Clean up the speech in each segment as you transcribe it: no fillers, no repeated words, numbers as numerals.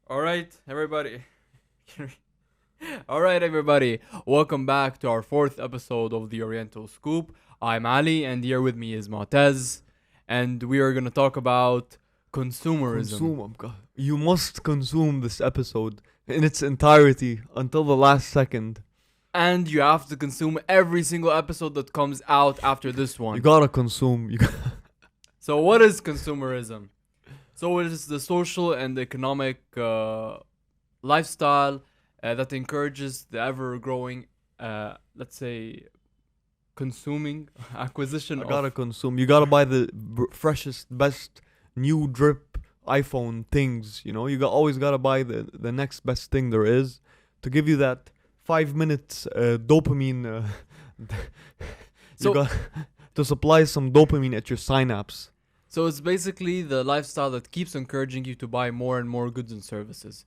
All right, everybody. All right, everybody. Welcome back to our fourth episode of the Oriental Scoop. I'm Ali, and here with me is Montez, and we are gonna talk about consumerism. You must consume this episode in its entirety until the last second. And you have to consume every single episode that comes out after this You one. gotta consume. So, what is consumerism? So, it is the social and economic lifestyle that encourages the ever-growing, let's say, consuming acquisition I gotta of. consume. You gotta buy the freshest, best new drip iPhone things. Always gotta buy the next best thing there is to give you that 5 minutes dopamine. So- got to supply some dopamine at your synapse. So it's basically the lifestyle that keeps encouraging you to buy more and more goods and services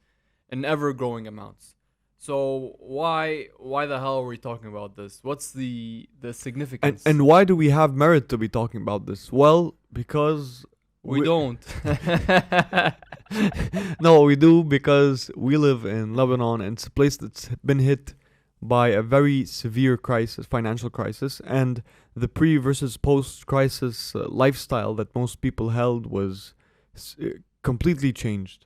in ever-growing amounts. So why the hell are we talking about this? What's the And significance? and why do we have merit to be talking about this? Well, because we don't. no, we do because we live in Lebanon and it's a place that's been hit by a very severe crisis, financial crisis, and the pre versus post crisis lifestyle that most people held was completely changed.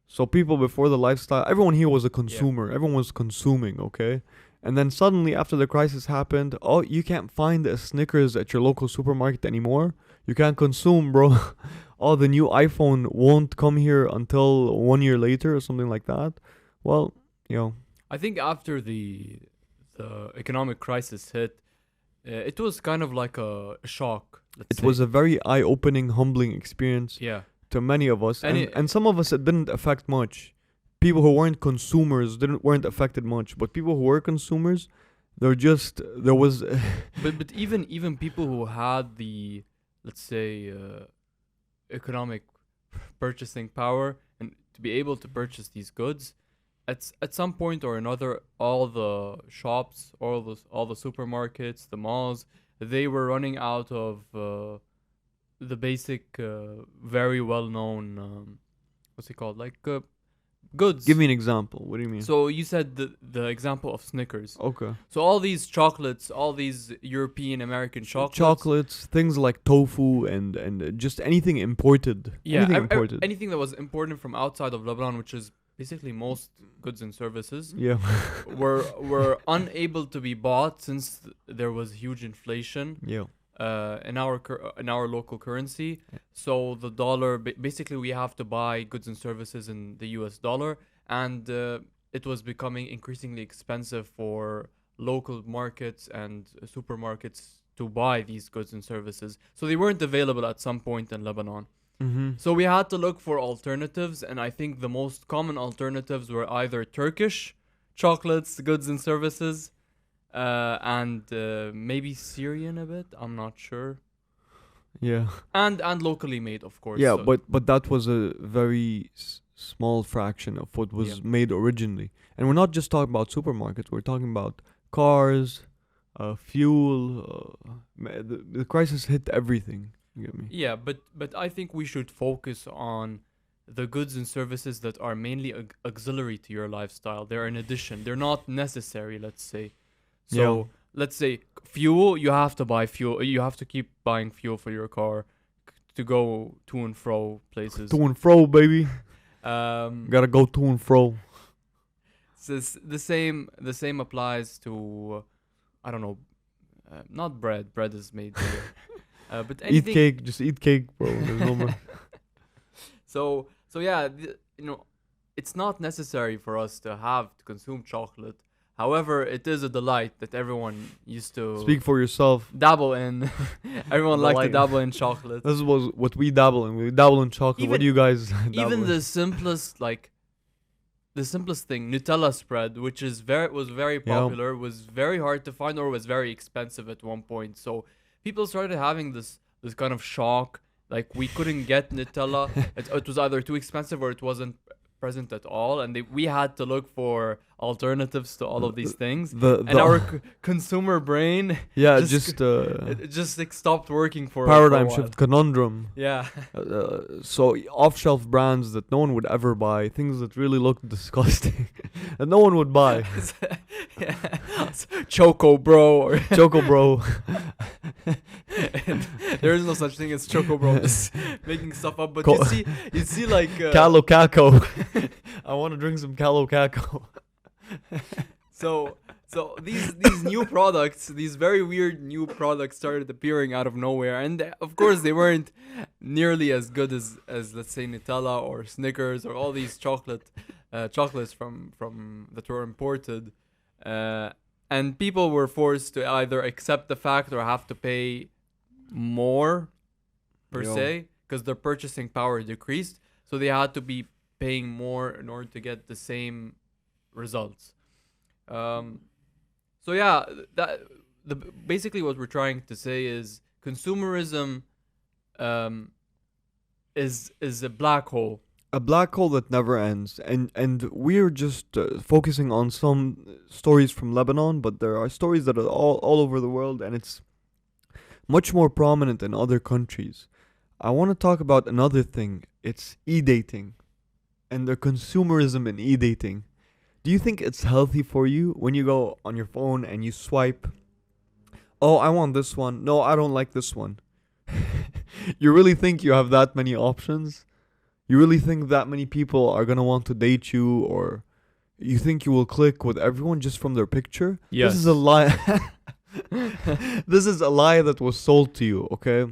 So people before the lifestyle, everyone here was a consumer. Everyone was consuming, okay? And then suddenly after the crisis happened, oh, you can't find a Snickers at your local supermarket anymore. You can't consume, bro. Oh, the new iPhone won't come here until 1 year later or something like that. Well, you know, I think after the economic crisis hit, it was kind of like a shock. Let's it say. was a very eye-opening, humbling experience Yeah. to many of us, And and some of us it didn't affect much. People who weren't consumers weren't affected much, but people who were consumers, there was but even people who had the, let's say, economic purchasing power and to be able to purchase these goods, at some point or another, all the shops, all the supermarkets, the malls, they were running out of the basic, very well known, what's it called, like goods. Give me an example. What do you mean? So you said the example of Snickers. Okay. So all these chocolates, all these European American Chocolates, things like tofu and just anything imported. yeah, Anything imported. anything that was imported from outside of Lebanon, which is basically most goods and services, Yeah. were unable to be bought since there was huge inflation Yeah. in our local currency. So the dollar, basically, we have to buy goods and services in the U.S. dollar, and it was becoming increasingly expensive for local markets and supermarkets to buy these goods and services. So they weren't available at some point in Lebanon. Mm-hmm. So we had to look for alternatives, and I think the most common alternatives were either Turkish chocolates, goods and services, and maybe Syrian a bit. I'm not sure. Yeah. And locally made, of course. Yeah, so- but that was a very small fraction of what was Yeah. made originally. And we're not just talking about supermarkets. We're talking about cars, fuel. The crisis hit everything. You get me? yeah, but I think we should focus on the goods and services that are mainly auxiliary to your lifestyle. They're an addition. They're not necessary. Let's say. So Yeah. let's say fuel. You have to buy fuel. You have to keep buying fuel for your car to go to and fro places. To and fro, baby. Gotta go to and fro. So the same applies to, I don't know, not bread. Bread is made here. But Eat anything. cake. Just eat cake, bro. There's no more. So yeah, it's not necessary for us to have to consume chocolate. However, it is a delight that everyone used to Speak for yourself. dabble in. Everyone liked to Delight. dabble in chocolate. This was what we dabble in. We dabble in chocolate. What Even- do you guys dabble Even in? the simplest thing, Nutella spread, which was very Yeah. popular, was very hard to find or was very expensive at one point. So people started having this kind of shock, like we couldn't get Nutella. It was either too expensive or it wasn't present at all, and we had to look for alternatives to all of these things. The And our consumer brain yeah, just it just like stopped working for paradigm a while. shift conundrum. Yeah. So off-shelf brands that no one would ever buy, things that really look disgusting, that no one would buy. Yeah. Choco Bro or Choco Bro. there is no such thing as Choco Bro. Just making stuff up, but you see like Calo Caco. I want to drink some Calo Caco. So these new products, these very weird new products started appearing out of nowhere, and of course they weren't nearly as good as let's say Nutella or Snickers or all these chocolates from that were imported, and people were forced to either accept the fact or have to pay more per se because their purchasing power decreased, so they had to be paying more in order to get the same results. So yeah, basically what we're trying to say is consumerism is a black hole. A black hole that never ends, and we're just focusing on some stories from Lebanon, but there are stories that are all over the world, and it's much more prominent in other countries. I want to talk about another thing. It's e-dating and the consumerism in e-dating. Do you think it's healthy for you when you go on your phone and you swipe, oh, I want this one, no, I don't like this one? You really think you have that many options? You really think that many people are going to want to date you, or you think you will click with everyone just from their picture? Yes. This is a lie. This is a lie that was sold to you, okay?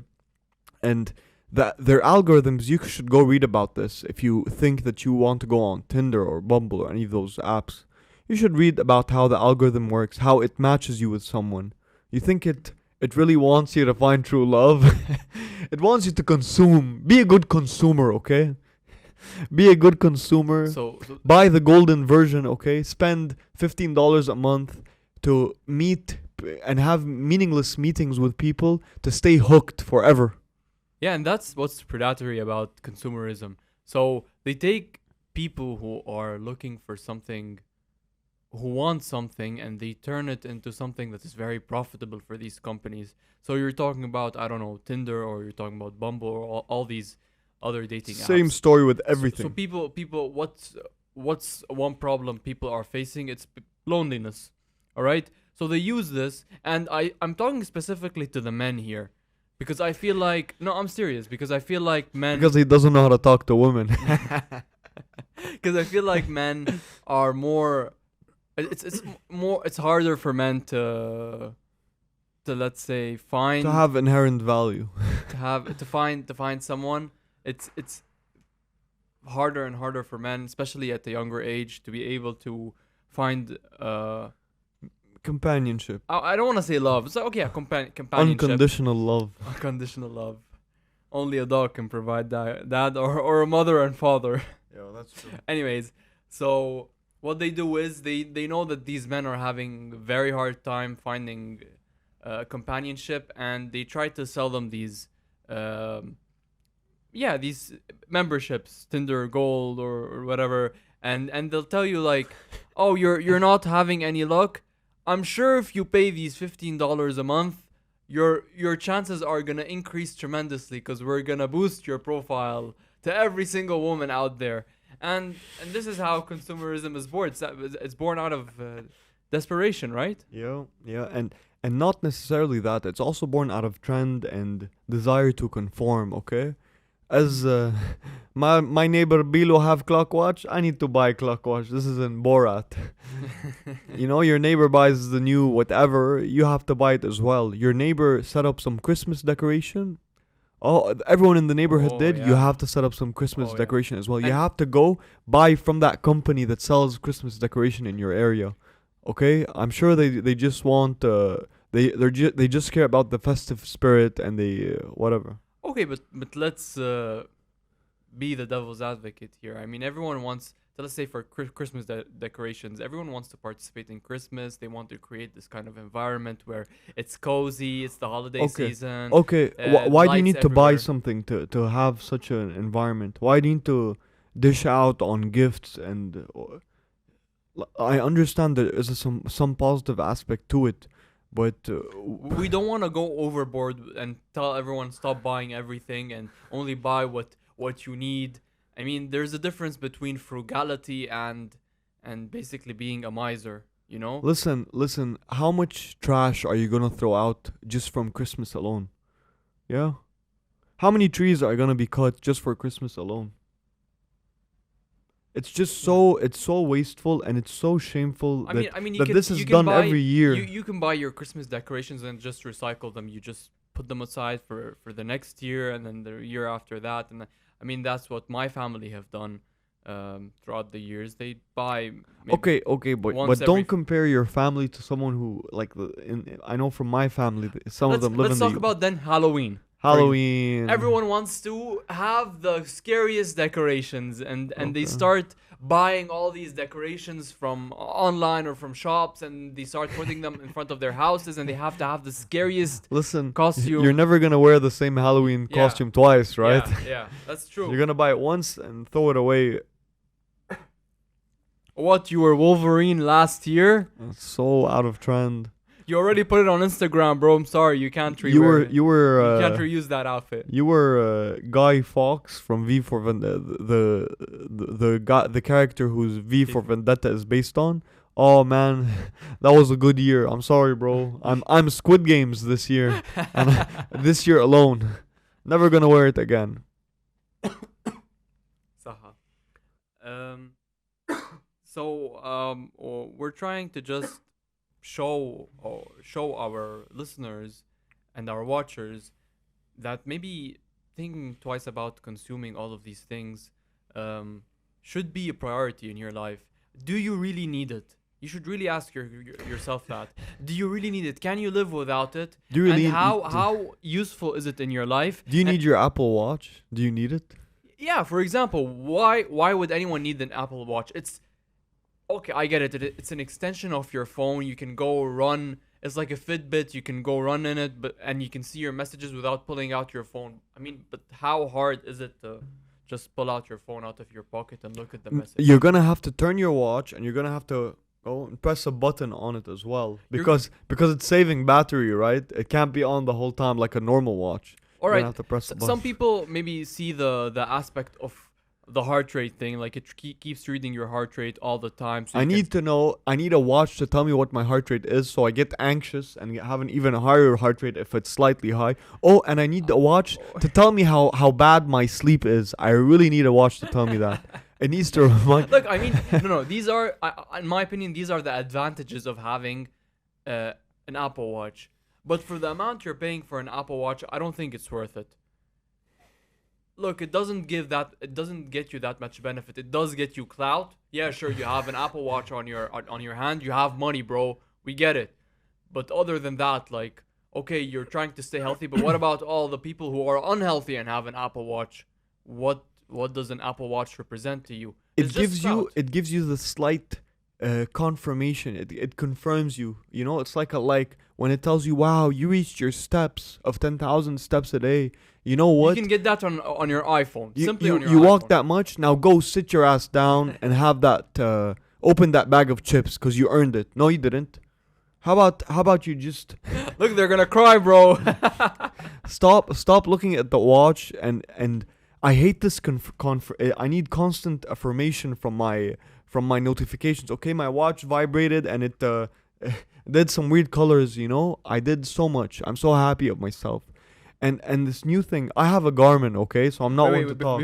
And that their algorithms, you should go read about this. If you think that you want to go on Tinder or Bumble or any of those apps, you should read about how the algorithm works, how it matches you with someone. You think it really wants you to find true love? It wants you to consume. Be a good consumer, okay? Be a good consumer. So Buy the golden version, okay? Spend $15 a month to meet and have meaningless meetings with people to stay hooked forever. yeah, and that's what's predatory about consumerism. So they take people who are looking for something, who want something, and they turn it into something that is very profitable for these companies. So you're talking about, I don't know, Tinder, or you're talking about Bumble, or all these other dating apps. Same story with everything. So people, what's one problem people are facing? It's loneliness. All right. So they use this, and I'm talking specifically to the men here, because I feel like, no, I'm serious, because I feel like men, Because he doesn't know how to talk to women. because I feel like men are more, it's harder for men to let's say find, To have inherent value. to find someone. It's harder and harder for men, especially at the younger age, to be able to find Companionship. I don't want to say love. It's like, okay, companionship. Unconditional love. Unconditional love. Only a dog can provide that or a mother and father. Yeah, that's true. Anyways, so what they do is they know that these men are having a very hard time finding companionship, and they try to sell them these these memberships, Tinder Gold or whatever, and they'll tell you like, oh, you're not having any luck. I'm sure if you pay these $15 a month, your chances are gonna increase tremendously, because we're gonna boost your profile to every single woman out there. And this is how consumerism is born. It's born out of desperation, right? Yeah, and not necessarily that. It's also born out of trend and desire to conform. Okay, as my neighbor Bilo have clock watch, I need to buy clock watch. This is in Borat. You know, your neighbor buys the new whatever, you have to buy it as well. Your neighbor set up some Christmas decoration. Oh, everyone in the neighborhood did. You yeah. have to set up some Christmas Oh, yeah. decoration as well. You And- have to go buy from that company that sells Christmas decoration in your area. Okay, I'm sure they just want they just care about the festive spirit, and they whatever. Okay, but let's be the devil's advocate here. I mean, everyone wants, so let's say for Christmas decorations, everyone wants to participate in Christmas. They want to create this kind of environment where it's cozy, it's the holiday season. Okay, why do you lights need to buy everywhere. something to have such an environment? Why do you need to dish out on gifts and I understand there is some positive aspect to it, but We don't want to go overboard and tell everyone stop buying everything and only buy what you need. I mean, there's a difference between frugality and basically being a miser, you know? listen, how much trash are you gonna throw out just from Christmas alone? Yeah? How many trees are gonna be cut just for Christmas alone? It's just Yeah. it's so wasteful and it's so shameful I mean, that this is done every year. you can buy your Christmas decorations and just recycle them. You just put them aside for the next year and then the year after that. And I mean, that's what my family have done throughout the years. They buy maybe Okay, once but every. don't compare your family to someone who like I know from my family some of them live Let's in talk the about then Halloween. Halloween. Everyone wants to have the scariest decorations and they Okay. start buying all these decorations from online or from shops and they start putting them in front of their houses and they have to have the scariest Listen, costume. you're never gonna wear the same Halloween Yeah. costume twice, right? Yeah, that's true. You're gonna buy it once and throw it away. What, you were Wolverine last year? It's so out of trend. You already put it on Instagram, bro. I'm sorry, you can't You were rewear it. you were You can't reuse that outfit. you were Guy Fawkes from V for Vendetta, the guy, the character whose V for Vendetta is based on. Oh man, that was a good year. I'm sorry, bro. I'm Squid Games this year, and this year alone, never gonna wear it again. Saha. Um, we're trying to just show our listeners and our watchers that maybe thinking twice about consuming all of these things should be a priority in your life. Do you really need it? You should really ask yourself that. Do you really need it? Can you live without it? Do you really? And how useful is it in your life? Do you And- need your Apple Watch? Do you need it? Yeah, for example, why would anyone need an Apple Watch? It's okay, I get it. It's an extension of your phone. You can go run. It's like a Fitbit. You can go run in it, and you can see your messages without pulling out your phone. I mean, but how hard is it to just pull out your phone out of your pocket and look at the message? You're gonna have to turn your watch, and you're gonna have to go and press a button on it as well, because it's saving battery, right? It can't be on the whole time like a normal watch. All You're right. gonna have to press a button. Some people maybe see the aspect of the heart rate thing, like it keeps reading your heart rate all the time. So I need to know. I need a watch to tell me what my heart rate is, so I get anxious and have an even higher heart rate if it's slightly high. Oh, and I need a watch to tell me how bad my sleep is. I really need a watch to tell me that. It needs to remind. Look, I mean, no. These are, in my opinion, these are the advantages of having an Apple Watch. But for the amount you're paying for an Apple Watch, I don't think it's worth it. Look, it doesn't get you that much benefit. It does get you clout. Yeah, sure, you have an Apple Watch on your hand. You have money, bro. We get it. But other than that, like, okay, you're trying to stay healthy, but what about all the people who are unhealthy and have an Apple Watch? What does an Apple Watch represent to you? It's just clout. It gives you the slight confirmation. It confirms you. You know, it's like a like when it tells you, wow, you reached your steps of 10,000 steps a day. You know what? You can get that on your iPhone. Simply on your you walk iPhone. that much. Now go sit your ass down and have that open that bag of chips because you earned it. No, you didn't. How about you just Look, they're gonna cry, bro. stop looking at the watch and I hate this I need constant affirmation from my notifications. Okay, my watch vibrated and it did some weird colors, you know? I did so much. I'm so happy of myself. And this new thing, I have a Garmin, okay? So I'm not one to talk.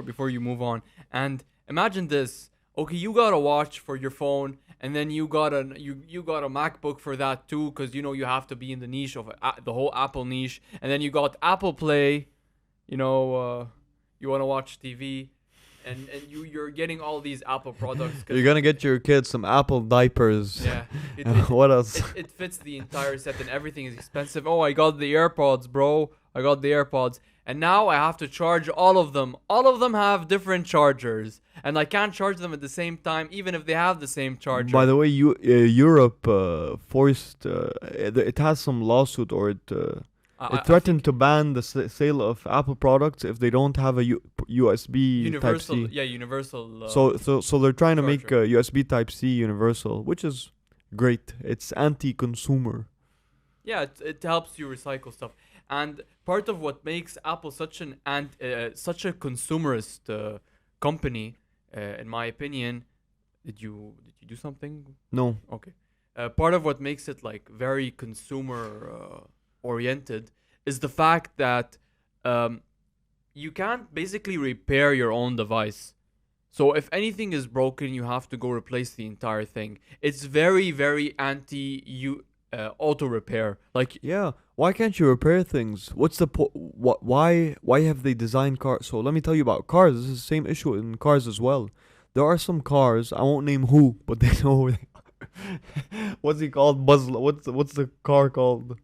Before you move on, and imagine this. Okay, you got a watch for your phone, and then you got a MacBook for that too, because you know you have to be in the niche of the whole Apple niche, and then you got Apple Play, you know, you want to watch TV, and you're getting all these Apple products. You're gonna get your kids some Apple diapers. Yeah. What else? It fits the entire set and everything is expensive. Oh, I got the AirPods, bro. I got the AirPods. And now I have to charge all of them. All of them have different chargers. And I can't charge them at the same time, even if they have the same charger. By the way, Europe forced it has some lawsuit or it It threatened to ban the sale of Apple products if they don't have a USB universal, Type C. yeah, universal. So they're trying to make charger. USB Type C universal, which is great. It's anti-consumer. Yeah, it helps you recycle stuff. And part of what makes Apple such a consumerist company, in my opinion, did you do something? No. Okay. Part of what makes it like very consumer oriented is the fact that um, you can't basically repair your own device. So if anything is broken, you have to go replace the entire thing. It's very, very anti you auto repair. Like Yeah. Why can't you repair things? What's the why have they designed cars? So let me tell you about cars. This is the same issue in cars as well. There are some cars, I won't name who, but they know who they what's he called? What's the car called?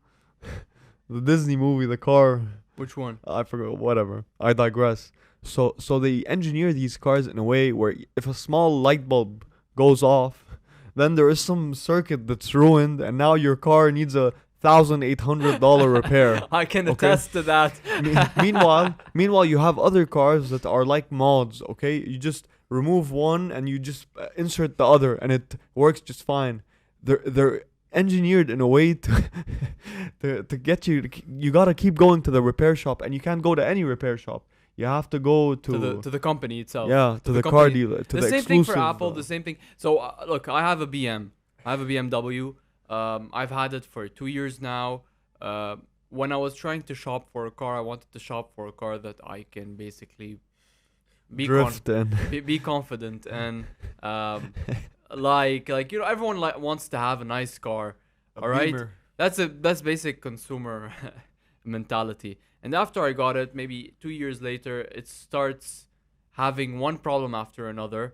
The Disney movie, the car. which one? I forgot. Whatever. I digress. So they engineer these cars in a way where if a small light bulb goes off, then there is some circuit that's ruined, and now your car needs a $1,800 repair. I can Okay. attest to that. Meanwhile, you have other cars that are like mods. Okay, you just remove one and you just insert the other, and it works just fine. They're engineered in a way to to get you. You gotta keep going to the repair shop, and you can't go to any repair shop. You have to go To the company itself. yeah, to the car company. dealer, to The the same thing for exclusive, Apple. The same thing. So look, I have a BM. I have a BMW. I've had it for 2 years now. When I was trying to shop for a car, I wanted to shop for a car that I can basically be drift and be confident and like everyone wants to have a nice car. All right, that's basic consumer mentality. And after I got it, maybe 2 years later, it starts having one problem after another.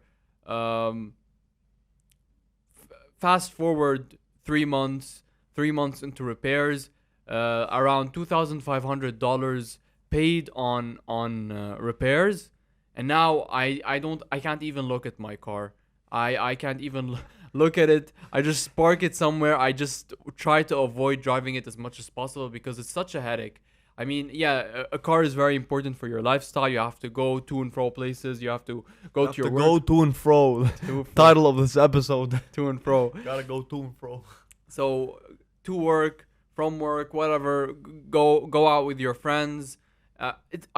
Fast forward 3 months, 3 months into repairs, around $2,500 paid on repairs, and now I can't even look at my car. I can't even look at it. I just park it somewhere. I just try to avoid driving it as much as possible because it's such a headache. I mean, yeah, a car is very important for your lifestyle. You have to go to and fro places. You have to go to your work. go to and fro. To, Title of this episode. to and fro. Gotta go to and fro. So to work, from work, whatever. Go out with your friends.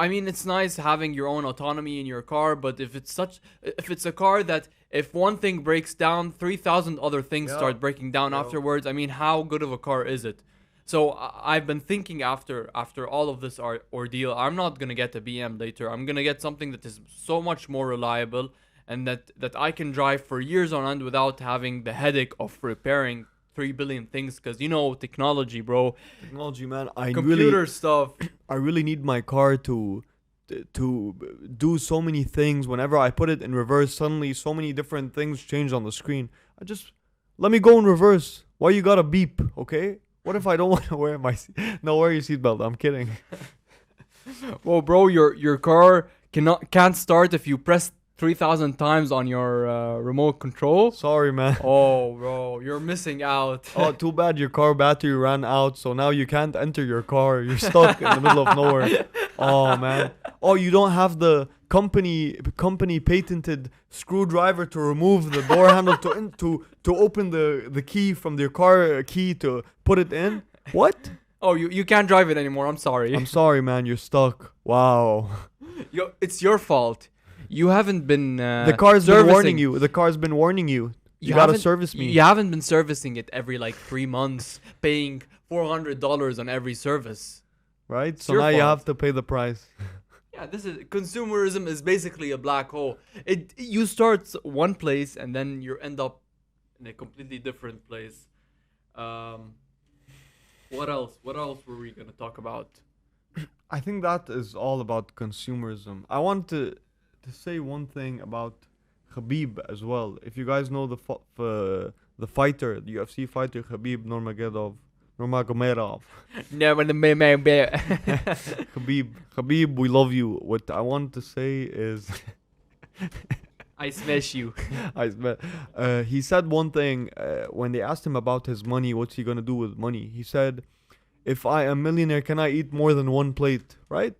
I mean, it's nice having your own autonomy in your car, but if it's a car that if one thing breaks down, 3,000 other things Yeah. start breaking down Yeah. afterwards. I mean, how good of a car is it? So I've been thinking after all of this ordeal, I'm not gonna get a BM later. I'm gonna get something that is so much more reliable and that I can drive for years on end without having the headache of repairing 3 billion things. Because technology, bro, Technology, man. computer stuff. I really need my car to do so many things. Whenever I put it in reverse, suddenly so many different things change on the screen. Let me go in reverse. Why you gotta beep? Okay. What if I don't want to wear my wear your seatbelt? I'm kidding. Well, bro, your car can't start if you press 3,000 times on your remote control. Sorry, man. Oh, bro, you're missing out. Oh, too bad your car battery ran out, so now you can't enter your car. You're stuck in the middle of nowhere. Oh, man. Oh, you don't have the company patented screwdriver to remove the door handle to open the key from your car key to put it in. What? Oh, you can't drive it anymore. I'm sorry. I'm sorry, man. You're stuck. Wow. It's your fault. You haven't been The car's been servicing. warning you. The car's been warning you. You gotta haven't- service me. You haven't been servicing it every 3 months, paying $400 on every service. Right? So your now you fault. have to pay the price. Yeah, this is consumerism is basically a black hole. You start one place and then you end up in a completely different place. What else? What else were we gonna talk about? I think that is all about consumerism. I want to say one thing about Khabib as well. If you guys know the fighter, the UFC fighter Khabib Nurmagomedov. Never the man. Khabib, we love you. What I want to say is, I smash you. he said one thing when they asked him about his money. What's he gonna do with money? He said, If I am millionaire, can I eat more than one plate, right?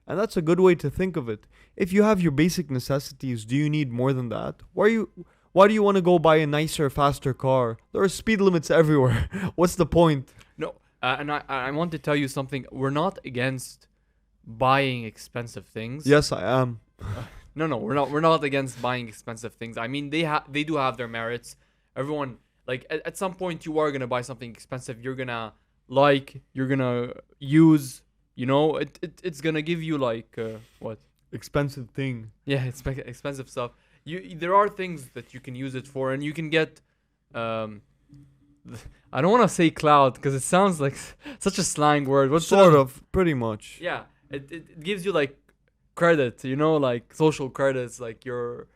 And that's a good way to think of it. If you have your basic necessities, do you need more than that? Why do you want to go buy a nicer, faster car? There are speed limits everywhere. What's the point? No, and I want to tell you something. We're not against buying expensive things. Yes, I am. No, we're not against buying expensive things. I mean, they do have their merits. Everyone, like, at some point you are gonna buy something expensive. You're gonna use. It's gonna give you like what? Expensive thing. Yeah, it's expensive stuff. There are things that you can use it for, and you can get. I don't want to say cloud because it sounds like such a slang word. What's Sort of, pretty much. Yeah, it gives you like credit, like social credits, like you're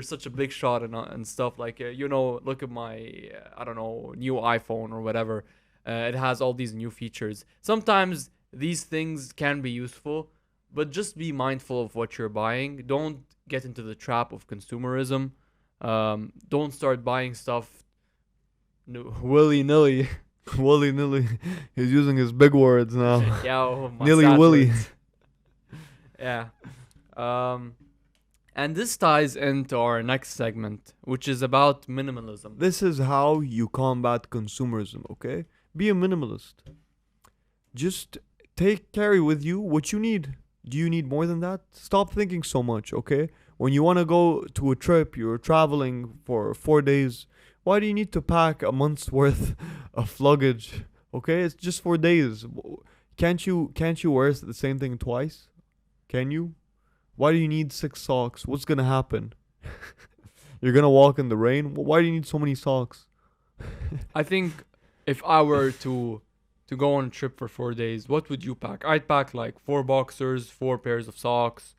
such a big shot and stuff. Like look at my I don't know, new iPhone or whatever. It has all these new features. Sometimes these things can be useful, but just be mindful of what you're buying. Don't get into the trap of consumerism. Don't start buying stuff willy nilly. Willy nilly. He's using his big words now. Yeah, oh, my Nilly sad willy. words. Yeah. And this ties into our next segment, which is about minimalism. This is how you combat consumerism, okay? Be a minimalist. Just carry with you what you need. Do you need more than that? Stop thinking so much, okay? When you want to go to a trip, you're traveling for 4 days. Why do you need to pack a month's worth of luggage? Okay, it's just 4 days. Can't you wear the same thing twice? Can you? Why do you need 6 socks? What's gonna happen? You're gonna walk in the rain? Why do you need so many socks? I think if I were to go on a trip for 4 days, what would you pack? I'd pack like 4 boxers, 4 pairs of socks.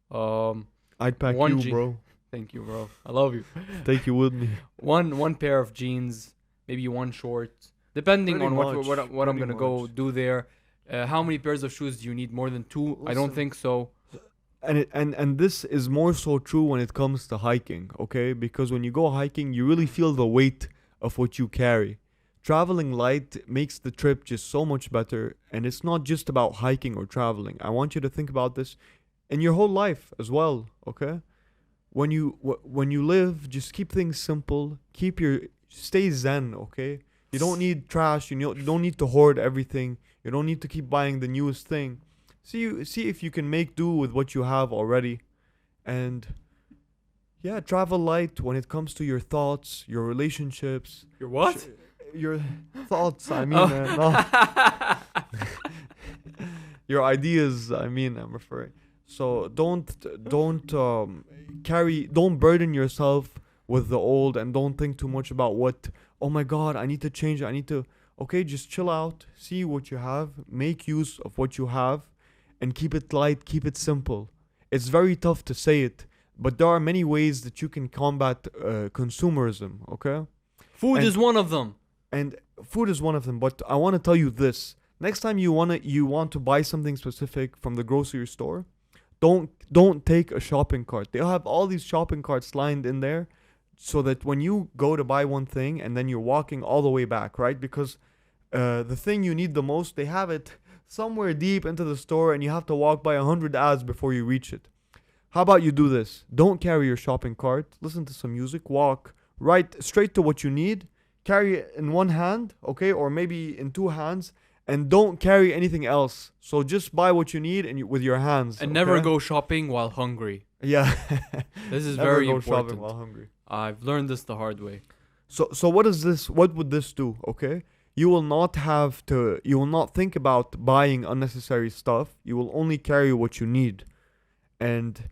I'd pack one you, bro. Thank you, bro. I love you. Take you with me. One pair of jeans, maybe one short, depending Pretty on much, what I'm pretty gonna go much. do there. How many pairs of shoes do you need? More than 2? I don't Listen. think so. And this is more so true when it comes to hiking, okay? Because when you go hiking, you really feel the weight of what you carry. Traveling light makes the trip just so much better, and it's not just about hiking or traveling. I want you to think about this in your whole life as well, okay? When you live, just keep things simple. Stay zen, okay? You don't need trash. You don't need to hoard everything. You don't need to keep buying the newest thing. See if you can make do with what you have already, and yeah, travel light when it comes to your thoughts, your relationships. Your what? Your thoughts. I mean, Oh. no. Your ideas. I mean, I'm referring. So don't burden yourself with the old, and don't think too much about what. Oh my God, I need to change. I need to. Okay, just chill out. See what you have. Make use of what you have. And keep it light, keep it simple. It's very tough to say it, but there are many ways that you can combat consumerism, okay? Food is one of them. And food is one of them, but I want to tell you this. Next time you want to buy something specific from the grocery store, don't take a shopping cart. They'll have all these shopping carts lined in there so that when you go to buy one thing and then you're walking all the way back, right? Because the thing you need the most, they have it somewhere deep into the store, and you have to walk by 100 ads before you reach it. How about you do this? Don't carry your shopping cart. Listen to some music. Walk right straight to what you need. Carry it in one hand, okay, or maybe in 2 hands, and don't carry anything else. So just buy what you need with your hands. And okay? never go shopping while hungry. Yeah. This is Never very go important. shopping while hungry. I've learned this the hard way. So what is this? What would this do? Okay. You will not think about buying unnecessary stuff. You will only carry what you need. And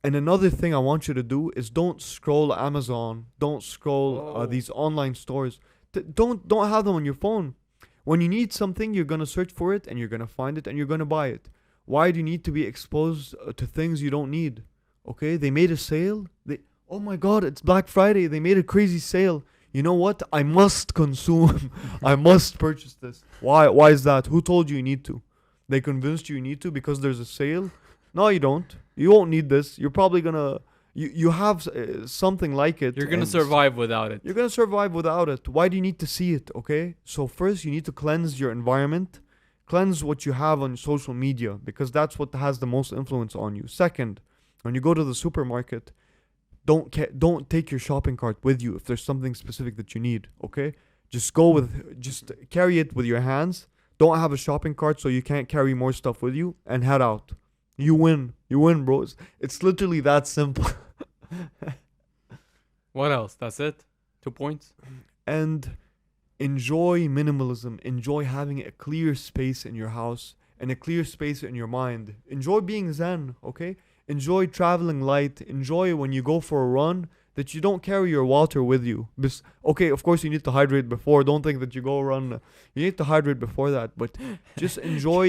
another thing I want you to do is don't scroll Amazon. Don't scroll these online stores. Don't have them on your phone. When you need something, you're going to search for it, and you're going to find it, and you're going to buy it. Why do you need to be exposed to things you don't need? Okay, they made a sale. Oh my God, it's Black Friday. They made a crazy sale. You know what? I must consume. I must purchase this. Why? Why is that? Who told you need to? They convinced you need to because there's a sale? No, you don't. You won't need this. You're probably gonna. You have something like it. You're gonna and survive without it. You're gonna survive without it. Why do you need to see it? Okay. So first, you need to cleanse your environment. cleanse what you have on social media, because that's what has the most influence on you. Second, when you go to the supermarket, don't take your shopping cart with you if there's something specific that you need. Okay, just carry it with your hands. Don't have a shopping cart so you can't carry more stuff with you, and head out. You win, bro. It's literally that simple. What else? That's it? 2 points? And enjoy minimalism. Enjoy having a clear space in your house and a clear space in your mind. Enjoy being zen, okay? Enjoy traveling light. Enjoy when you go for a run that you don't carry your water with you. Okay, of course you need to hydrate before. Don't think that you go run. You need to hydrate before that. But just enjoy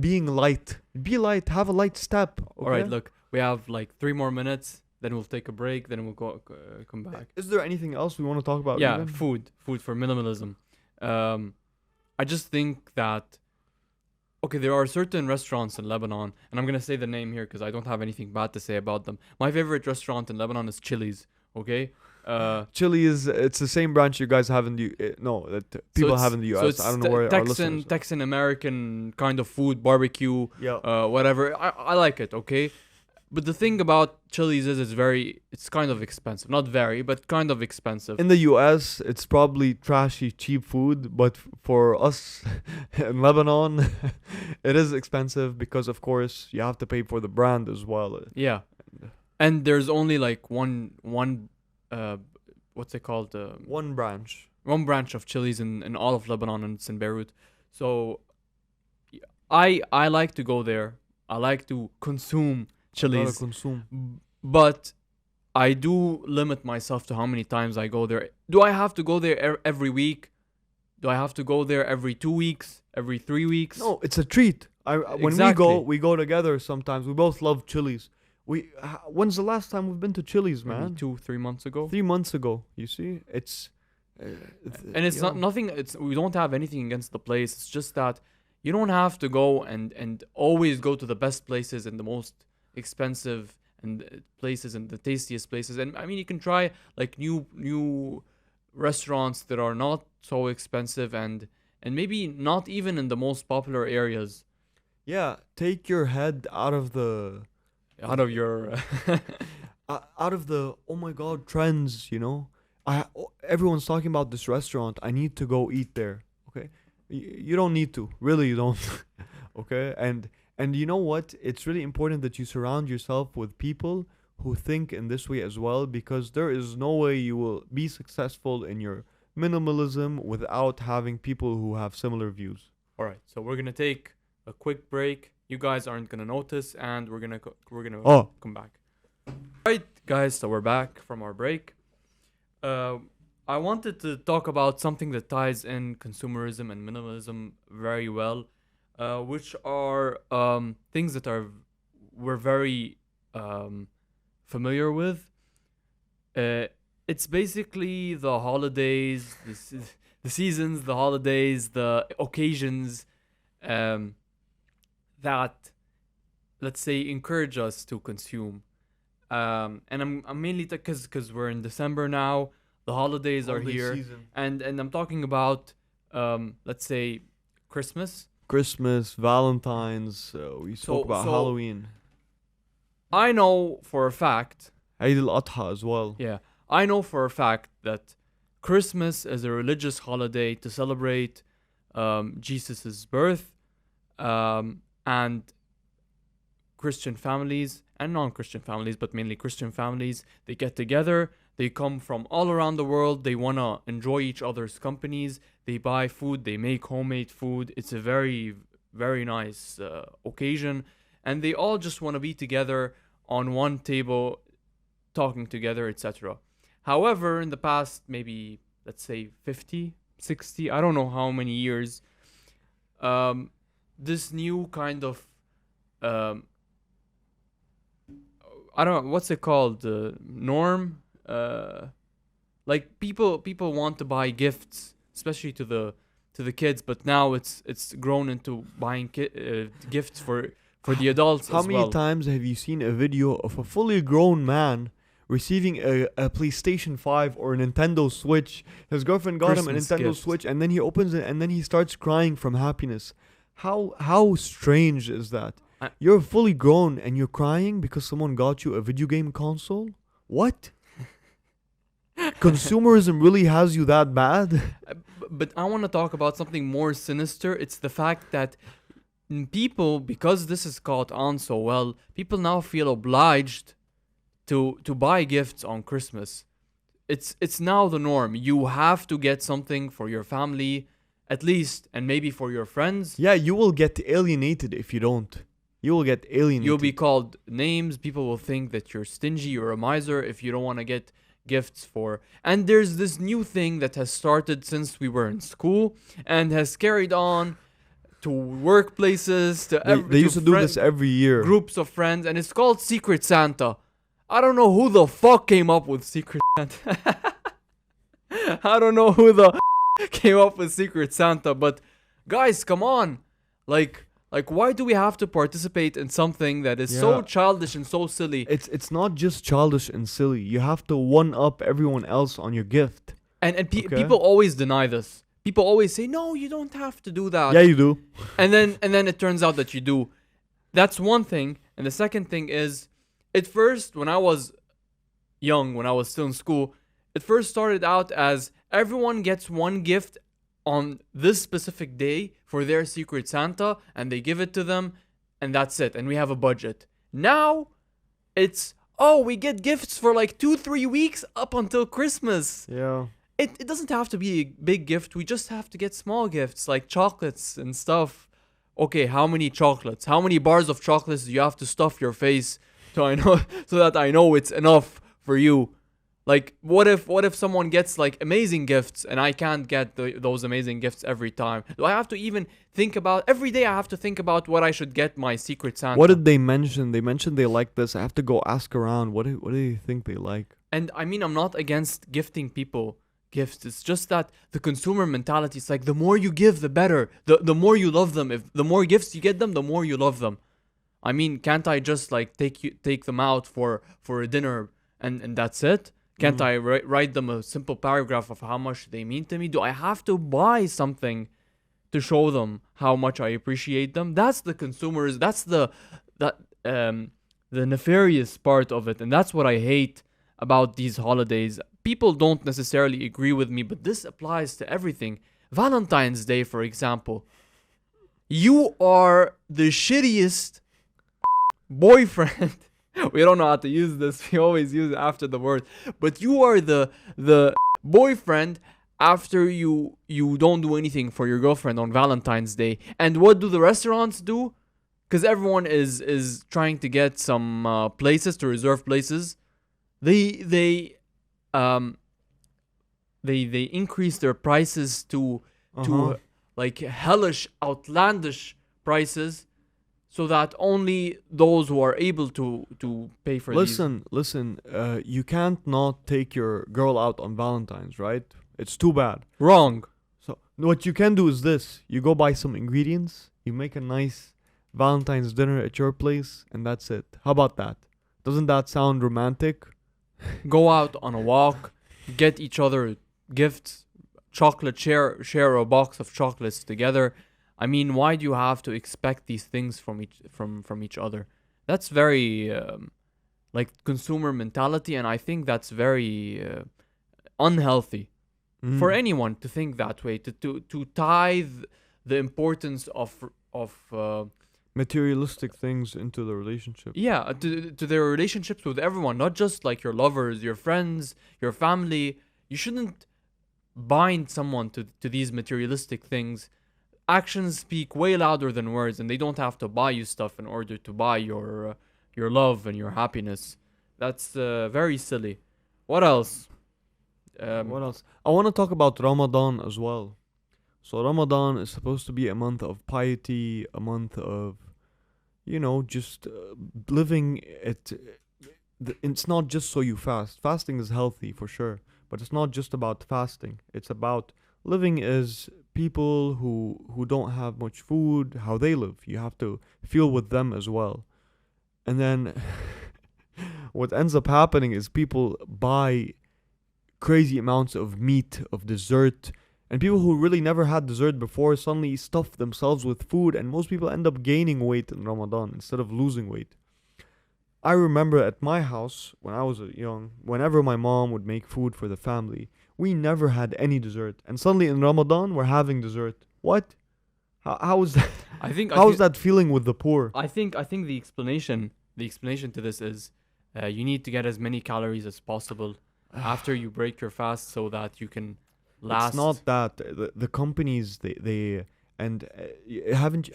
being light. Be light. Have a light step. Okay? All right, look, we have like 3 more minutes. Then we'll take a break. Then we'll come back. Is there anything else we want to talk about? Yeah, even? food for minimalism. I just think that, okay, there are certain restaurants in Lebanon, and I'm gonna say the name here because I don't have anything bad to say about them. My favorite restaurant in Lebanon is Chili's. Okay. Chile it's the same branch you guys have in the that people have in the US. So it's I don't know where our listeners are. Texan American kind of food, barbecue, Yeah. whatever. I like it. Okay. But the thing about Chili's is it's kind of expensive. Not very, but kind of expensive. In the US, it's probably trashy, cheap food, but for us in Lebanon, it is expensive because, of course, you have to pay for the brand as well. Yeah. And there's only like one what's it called? One branch. One branch of Chili's in all of Lebanon, and it's in Beirut. So I like to go there. I like to consume Chili's. But I do limit myself to how many times I go there. Do I have to go there every week? Do I have to go there every 2 weeks? Every 3 weeks? No, it's a treat. When we go together sometimes. We both love Chili's. When's the last time we've been to Chili's, man? Maybe 2-3 months ago. 3 months ago. You see, it's and it's not nothing. We don't have anything against the place. It's just that you don't have to go and always go to the best places and the most expensive and places and the tastiest places. And I mean, you can try like new restaurants that are not so expensive and maybe not even in the most popular areas. Yeah, take your head out of the Your out of the oh my god trends, you know. Everyone's talking about this restaurant. I need to go eat there. Okay, you don't need to. Really, you don't. Okay, and you know what? It's really important that you surround yourself with people who think in this way as well, because there is no way you will be successful in your minimalism without having people who have similar views. All right, so we're gonna take a quick break. You guys aren't gonna notice, and we're gonna come back. All right, guys, so we're back from our break. I wanted to talk about something that ties in consumerism and minimalism very well, which are things that we're very familiar with. It's basically the holidays, the seasons, the holidays, the occasions that, let's say, encourage us to consume. And I'm mainly because we're in December now. The holidays are here, season. and I'm talking about let's say Christmas, Valentine's. We spoke about Halloween. I know for a fact. Eid al-Adha as well. Yeah, I know for a fact that Christmas is a religious holiday to celebrate Jesus's birth, and Christian families and non-Christian families, but mainly Christian families, they get together. They come from all around the world. They want to enjoy each other's companies. They buy food. They make homemade food. It's a very, very nice occasion. And they all just want to be together on one table, talking together, etc. However, in the past, maybe, let's say 50, 60, I don't know how many years, this new kind of, I don't know, what's it called? Norm? Like people want to buy gifts, especially to the kids, but now it's grown into buying gifts for the adults How as many well. times have you seen a video of a fully grown man receiving a PlayStation 5 or a Nintendo Switch? His girlfriend got him a Christmas Nintendo gift. Switch, and then he opens it and then he starts crying from happiness. How strange is that? I, You're fully grown and you're crying because someone got you a video game console? What? Consumerism really has you that bad? but I want to talk about something more sinister. It's the fact that people, because this is caught on so well, people now feel obliged to buy gifts on Christmas. It's now the norm. You have to get something for your family, at least, and maybe for your friends. Yeah, you will get alienated if you don't. You will get alienated. You'll be called names. People will think that you're stingy or a miser if you don't want to get gifts for. And there's this new thing that has started since we were in school and has carried on to workplaces, They used to do this every year. groups of friends, and it's called Secret Santa. I don't know who the fuck came up with Secret Santa. I don't know who the came up with Secret Santa, but guys, come on. Like why do we have to participate in something that is so Yeah. childish and so silly? It's not just childish and silly. You have to one up everyone else on your gift. And Okay. people always deny this. People always say, "No, you don't have to do that." Yeah, you do. And then it turns out that you do. That's one thing. And the second thing is, at first, when I was young, when I was still in school, it first started out as everyone gets one gift on this specific day for their Secret Santa, and they give it to them, and that's it. And we have a budget. Now, it's, oh, we get gifts for like 2-3 weeks up until Christmas. Yeah. It doesn't have to be a big gift. We just have to get small gifts like chocolates and stuff. Okay, how many chocolates? How many bars of chocolates do you have to stuff your face so that I know it's enough for you? Like, what if someone gets like amazing gifts and I can't get those amazing gifts every time? Do I have to even think about every day? I have to think about what I should get my Secret Santa. What did they mention? They mentioned they like this. I have to go ask around. What do you think they like? And I mean, I'm not against gifting people gifts. It's just that the consumer mentality is like the more you give, the better. The more you love them. If the more gifts you get them, the more you love them. I mean, can't I just like take them out for a dinner and that's it? Can't I write them a simple paragraph of how much they mean to me? Do I have to buy something to show them how much I appreciate them? That's the consumers. That's the nefarious part of it, and that's what I hate about these holidays. People don't necessarily agree with me, but this applies to everything. Valentine's Day, for example. You are the shittiest boyfriend. We don't know how to use this. We always use it after the word. But you are the boyfriend after you don't do anything for your girlfriend on Valentine's Day. And what do the restaurants do? Because everyone is trying to get some places, to reserve places. They increase their prices to like hellish, outlandish prices, so that only those who are able to pay for Listen. You can't not take your girl out on Valentine's, right? It's too bad. Wrong. So what you can do is this: you go buy some ingredients, you make a nice Valentine's dinner at your place, and that's it. How about that? Doesn't that sound romantic? Go out on a walk, get each other gifts, chocolate, share a box of chocolates together. I mean, why do you have to expect these things from each other? That's very like consumer mentality, and I think that's very unhealthy for anyone to think that way. To tie the importance of materialistic things into the relationship. yeah, to their relationships with everyone, not just like your lovers, your friends, your family. You shouldn't bind someone to these materialistic things. Actions speak way louder than words, and they don't have to buy you stuff in order to buy your love and your happiness. That's very silly. What else? What else? I want to talk about Ramadan as well. So Ramadan is supposed to be a month of piety, a month of, just living it. It's not just so you fast. Fasting is healthy for sure, but it's not just about fasting. It's about living as people who don't have much food, how they live. You have to feel with them as well. And then what ends up happening is people buy crazy amounts of meat, of dessert, And people who really never had dessert before suddenly stuff themselves with food, and most people end up gaining weight in Ramadan instead of losing weight. I remember at my house when I was young, whenever my mom would make food for the family, we never had any dessert. And suddenly in Ramadan, we're having dessert. What? How is that? How is that feeling with the poor? I think the explanation to this is you need to get as many calories as possible after you break your fast so that you can last. It's not that. The companies, they and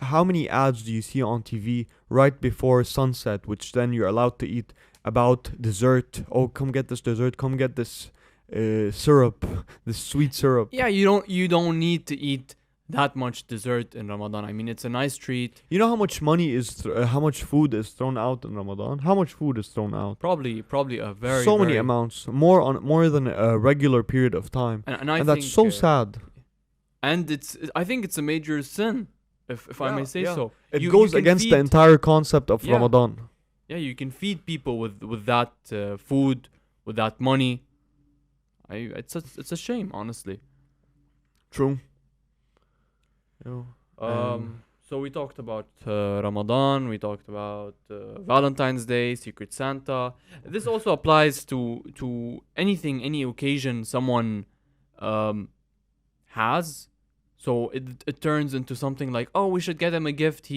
how many ads do you see on TV right before sunset, which then you're allowed to eat, about dessert? Oh, come get this dessert. Come get this syrup, this sweet syrup. Yeah, you don't need to eat that much dessert in Ramadan. I mean, it's a nice treat. You know how much money is, how much food is thrown out in Ramadan? How much food is thrown out? Probably a very so many amounts, more than a regular period of time, and I and think that's so sad. And I think it's a major sin, if I may say so. It goes against the entire concept of Ramadan. Yeah, you can feed people with that food, with that money. It's a shame, honestly. True. So we talked about Ramadan, we talked about Valentine's Day, Secret Santa. This also applies to any occasion someone has. So it turns into something like, oh, we should get them a gift.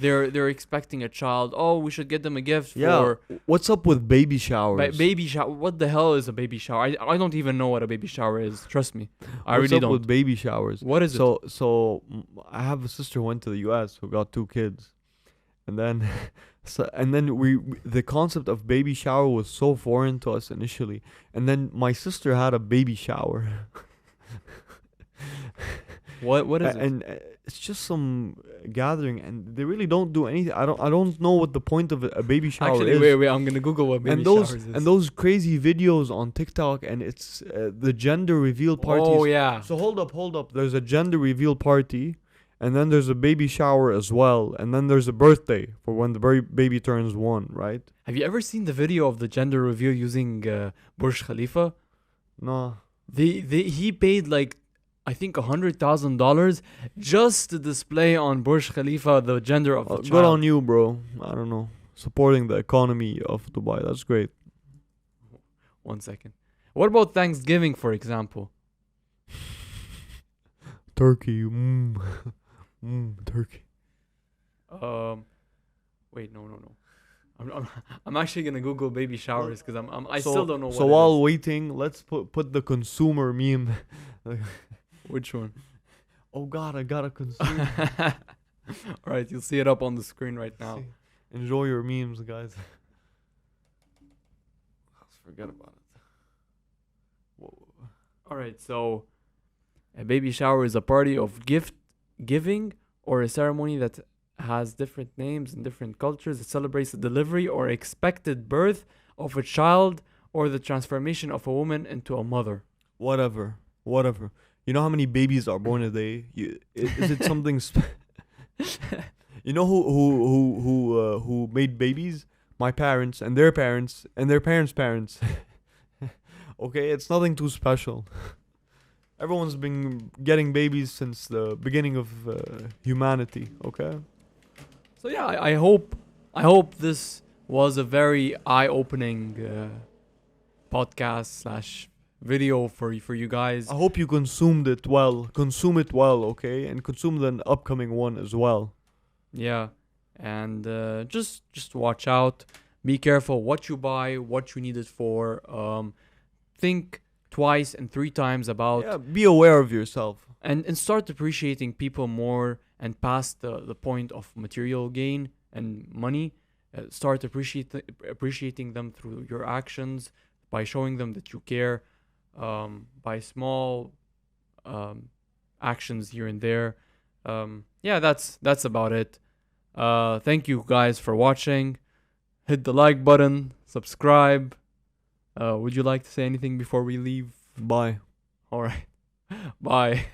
They're expecting a child. Oh, we should get them a gift for... What's up with baby showers? Baby shower? What the hell is a baby shower? I don't even know what a baby shower is. Trust me. I What's really up don't. with baby showers? What is it? So I have a sister who went to the US who got 2 kids. And then the concept of baby shower was so foreign to us initially. And then my sister had a baby shower. What is it? And it's just some gathering, and they really don't do anything. I don't know what the point of a baby shower is. Actually, wait, I'm gonna Google what baby showers is. And those crazy videos on TikTok, and it's the gender reveal parties. Oh yeah. So hold up. There's a gender reveal party, and then there's a baby shower as well, and then there's a birthday for when the baby turns 1, right? Have you ever seen the video of the gender reveal using Burj Khalifa? No. He paid like, I think $100,000 just to display on Burj Khalifa the gender of the child. Good on you, bro. I don't know. Supporting the economy of Dubai. That's great. 1 second. What about Thanksgiving, for example? Turkey. Turkey. Wait, no. I'm actually gonna Google baby showers because I still don't know what. So while waiting, let's put the consumer meme. Which one? Oh God, I got a consumer. All right, you'll see it up on the screen right now. Enjoy your memes, guys. Let's forget about it. Whoa. All right, so a baby shower is a party of gift giving or a ceremony that has different names in different cultures. It celebrates the delivery or expected birth of a child or the transformation of a woman into a mother. Whatever. You know how many babies are born a day? Is it something? You know who made babies? My parents and their parents and their parents' parents. Okay, it's nothing too special. Everyone's been getting babies since the beginning of humanity. Okay. So yeah, I hope this was a very eye-opening podcast / video for you guys. I hope you consumed it well. Consume it well, okay? And consume the upcoming one as well. Yeah. And just watch out. Be careful what you buy, what you need it for. Think twice and 3 times about. Yeah, be aware of yourself. And start appreciating people more and past the point of material gain and money. Start appreciating them through your actions, by showing them that you care. By small actions here and there. Yeah, that's about it. Thank you guys for watching. Hit the like button, subscribe. Would you like to say anything before we leave? Bye. All right. Bye.